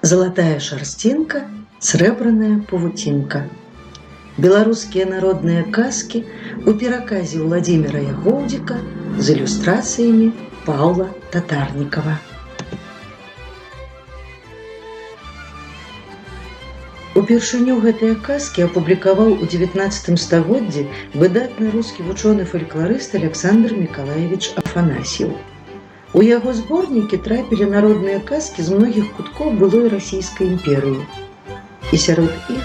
Залатая шарсцінка, срэбраная павуцінка. Беларускія народныя казкі у пераказе Владзіміра Ягоўдзіка з ілюстрацыямі Паўла Татарнікава. Упершыню гэтыя казкі апублікаваў у 19 стагоддзі выдатны рускі вучоны-фалькларыст Александр Мікалаевіч Афанасьеў. У яго зборнікі трапілі народныя казкі з многіх куткоў былой расійскай імперыі. І сярод іх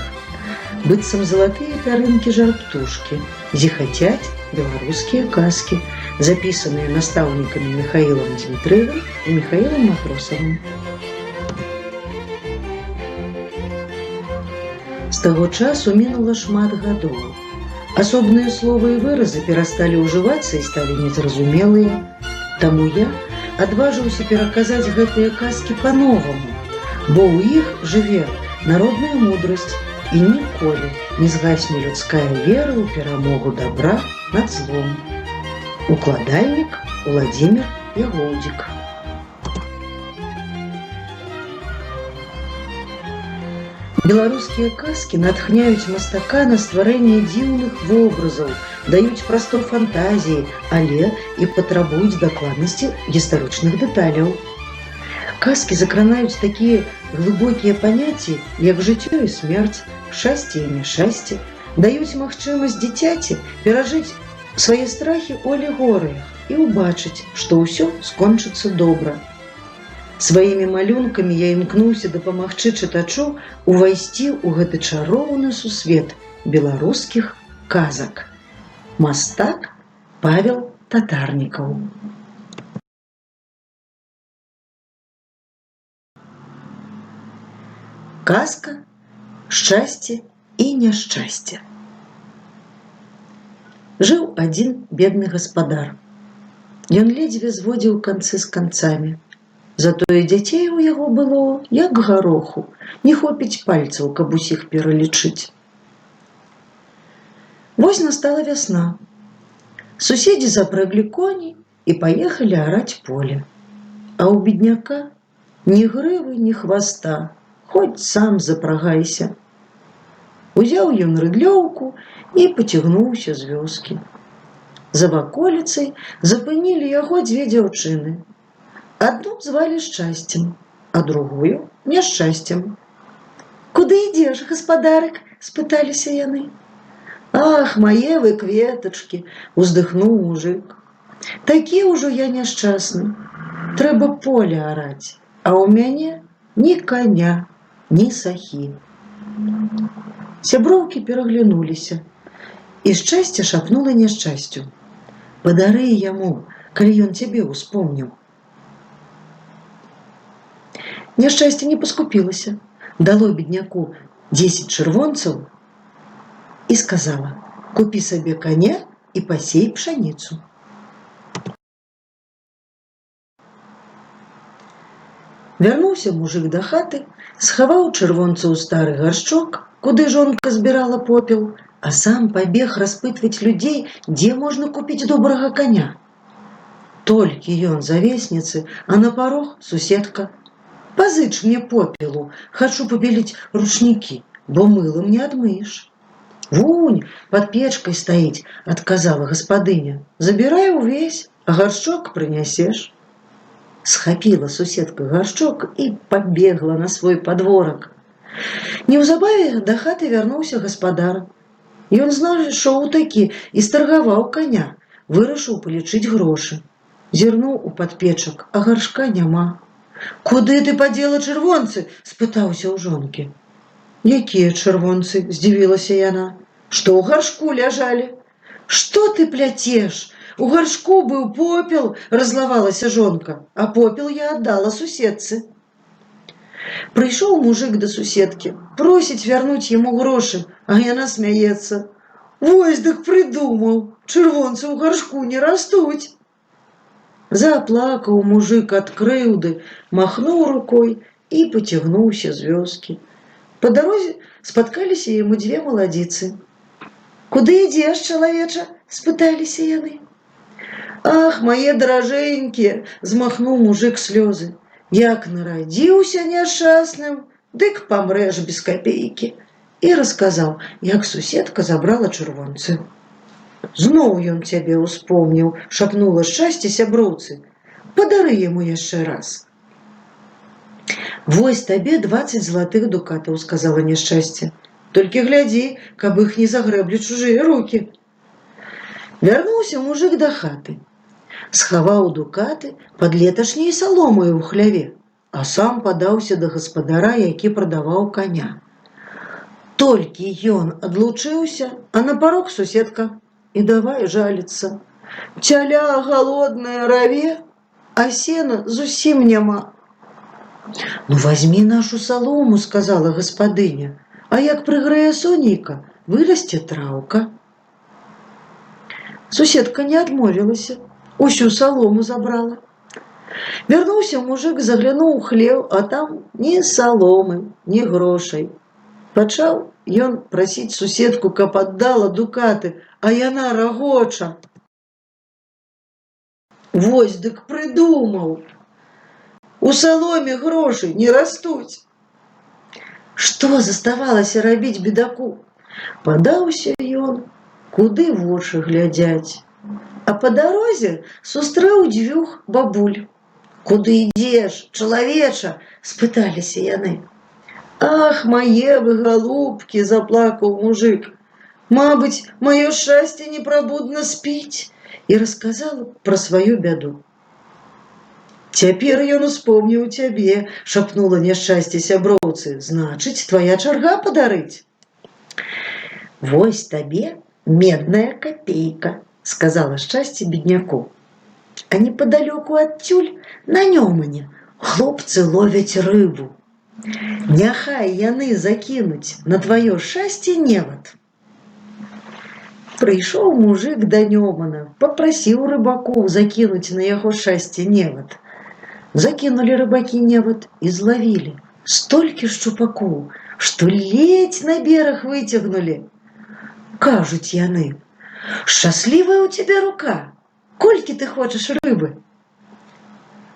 быццам залатыя пярынкі жар-птушкі, зіхацяць беларускія казкі, запісаныя настаўнікамі Міхаілам Дзмітрыевым і Міхаілам Матросавым. З таго часу мінула шмат гадоў. Асобныя словы і выразы перасталі ўжывацца і сталі незразумелыя. Таму я адважыўся пераказаць гэтыя казкі па-новаму, бо ў іх жыве народная мудрасць і ніколі не згасне людская вера ў перамогу добра над злом. Укладальнік Владзімір Ягоўдзік. Беларускія казкі натхняюць мастака на стварэнне дзіўных вобразаў, даюць прастор фантазіі, але і патрабуюць дакладнасці гістарычных дэталяў. Казкі закранаюць такія глыбокія паняцці, як жыццё і смерць, шчасце і няшчасце, даюць магчымасць дзіцяці перажыць свае страхі ў алегорыях і ўбачыць, што ўсё скончыцца добра. Сваімі малюнкамі я імкнуўся дапамагчы чытачу увайсці ў гэты чароўны сусвет беларускіх казак. Мастак Павел Татарнікаў. Казка «Шчасце і няшчасце». Жыў адзін бедны гаспадар. Ён ледзьве зводзіў канцы з канцамі. Затое дзяцей у яго было, як гароху, не хопіць пальцаў, каб усіх пералічыць. Вось настала вясна. Суседзі запрэглі коні і паехалі араць поле. А ў бедняка ні грывы, ні хваста, хоць сам запрагайся. Узяў ён рыдлёўку і пацягнуўся з вёскі. За ваколіцай запынілі яго дзве дзяўчыны. Адну звалі Шчасцем, а другую – Няшчасцем. «Куды ідзеш, гаспадарык?» – спыталіся яны. «Ах, мае вы кветачкі!» – уздыхнуў мужык. «Такі ўжо я няшчасны. Трэба поле араць, а ў мяне ні каня, ні сахі». Сяброўкі пераглянуліся, і Шчасце шапнула Няшчасцю: «Падары яму, калі ён цябе ўспомніў». Няшчасце не паскупілася, дало бедняку 10 чырвонцаў і сказала: «Купі сабе каня і пасей пшаніцу». Вярнуўся мужык да хаты, схаваў чырвонца ў стары гаршчок, куды жонка збірала попел, а сам пабег распытваць людзей, дзе можна купіць добрага каня. Толькі ён за весніцы, а на парог суседка: «Пазыч мне попелу, хачу пабеліць ручнікі, бо мылам не адмыеш». «Вунь, пад печкай стаіць», – адказала гаспадыня. «Забірай увесь, а гаршчок прынясеш». Схапіла суседка гаршчок і пабегла на свой падворак. Неўзабаве да хаты вярнуўся гаспадар. Ён знайшоў такі і старгаваў каня, вырашыў палічыць грошы. Зірнуў у падпечак, а гаршка няма. «Куды ты падзела чырвонцы?» – спытаўся ў жонкі. «Якія чырвонцы?» – здзівілася яна. «Што ў гаршку ляжалі?» «Што ты пляцеш? У гаршку быў попел!» – разлавалася жонка. «А попел я аддала суседцы». Прыйшоў мужык да суседкі, просіць вярнуць яму грошы, а яна смяецца: «Вось дык прыдумаў, чырвонцы ў гаршку не растуць». Заплакаў мужык ад крыўды, махнуў рукой і пацягнуўся з вёскі. Па дарозе спаткаліся яму дзве маладзіцы. «Куды ідзеш, чалавеча?» – спыталіся яны. «Ах, мае даражэнькія!» – змахнуў мужык слёзы. Як нарадзіўся няшчасным, дык памрэш без капейкі. І расказаў, як суседка забрала чырвонцы. Зноў ён цябе ўспомніў, шапнула шчасце сяброўцы. Падары яму яшчэ раз. Вось табе 20 залатых дукатаў, сказала няшчасце. Толькі глядзі, каб іх не загрэблі чужыя рукі. Вярнуўся мужык да хаты. Схаваў дукаты пад леташняй саломаю ў хляве, а сам падаўся да гаспадара, які прадаваў коня. Толькі ён адлучыўся, а на парог суседка. І давай жаліцца. Цяля галодная раве, а сена зусім няма. Ну, возьми нашу салому, сказала гаспадыня, а як прыгрэе сонейка, вырасце траўка. Суседка не адмовілася, усю салому забрала. Вярнуўся мужик, заглянуў у хлеў, а там ні саломы, ні грошай. Пачаў ён прасіць суседку, каб аддала дукаты, а яна рагоча. Вось дык прыдумаў. У саломе грошы не растуць. Што заставалася рабіць бедаку? Падаўся ён, куды вочы глядзяць. А па дарозе сустрэў дзвюх бабуль. Куды ідзеш, чалавеча? Спыталіся яны. Ах, мае вы галубкі, заплакаў мужик. Мабыць, маё шчасце непрабудна спіць. І расказала пра сваю бяду. Цяпер ён успомніў цябе, шапнула няшчасце сяброўцы. Значыць, твая чарга падарыць. Вось табе медная капейка, сказала шчасце бедняку. А непадалёку адтюль, на Нёмане, хлопцы ловяць рыбу. Няхай яны закінуць на тваё шчасце невад. Прыйшоў мужик да Нёмана, папрасіў рыбакоў закінуць на яго шчасце невад. Закінулі рыбакі невад і злавілі столькі шчупакоў, што ледзь на бераг выцягнулі. Кажуць яны: «Шчаслівая ў цябе рука, колькі ты хочаш рыбы?»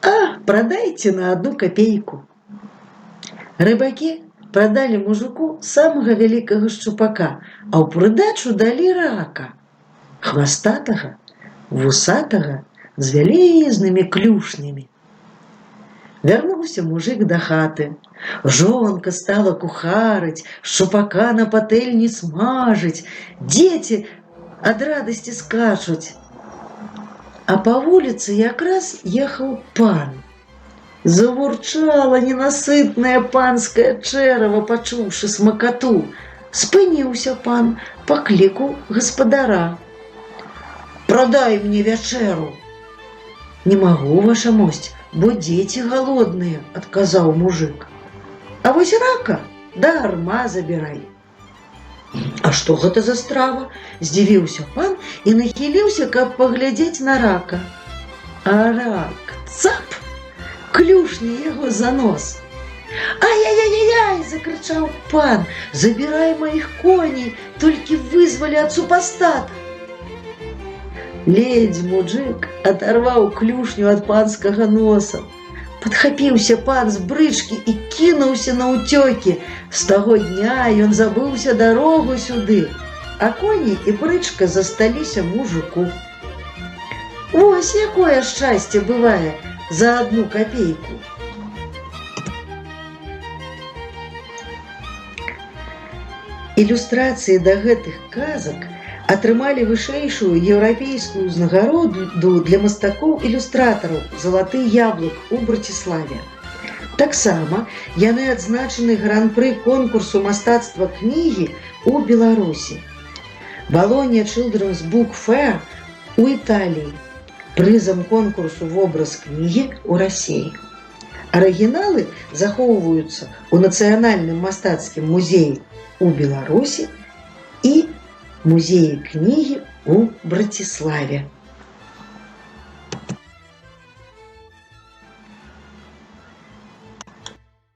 А, прадайце на 1 капейку. Рыбакі прадалі мужику самага вялікага шчупака, а ў прыдачу далі рака, хвастатага, вусатага, з вялізнымі клюшнямі. Вярнуўся мужик да хаты. Жонка стала кухарыць, шчупака на патэльні смажыць, дзеці ад радасці скачуць. А па вуліцы якраз ехаў пан. Завурчала ненасытнае панскае чэрава, пачуўшы смакату. Спыніўся пан, паклікаў гаспадара. «Прадай мне вячэру». «Не магу, ваша мосць, бо дзеці галодныя», – адказаў мужик. «А вось рака дарма забірай». «А што гэта за страва?» – здзівіўся пан і нахіліўся, каб паглядзець на рака. А рак цап! Клюшні яго за нос. «Ай-яй-яй-яй!» – закрычаў пан. «Забірай маіх коней, толькі вызвалі ад супастата». Ледзь мужик адарваў клюшню ад панскага носа. Падхапіўся пан з брычкі і кінуўся на ўцёкі. З таго дня ён забыўся дарогу сюды, а коні і брычка засталіся мужику. Вось якое шчасце бывае за 1 капейку. Ілюстрацыі да гэтых казак атрымалі вышэйшую еўрапейскую ўзнагароду для мастакоў-ілюстратараў «Залаты яблык» у Браціславе. Таксама яны адзначаны гран-пры конкурсу мастацтва кнігі ў Беларусі. Балонія Children's Book Fair у Італіі, прызам конкурсу «Вобраз кнігі» у Расіі. Арыгіналы захоўваюцца ў Нацыянальным мастацкім музеі у Беларусі і музеі кнігі у Браціславе.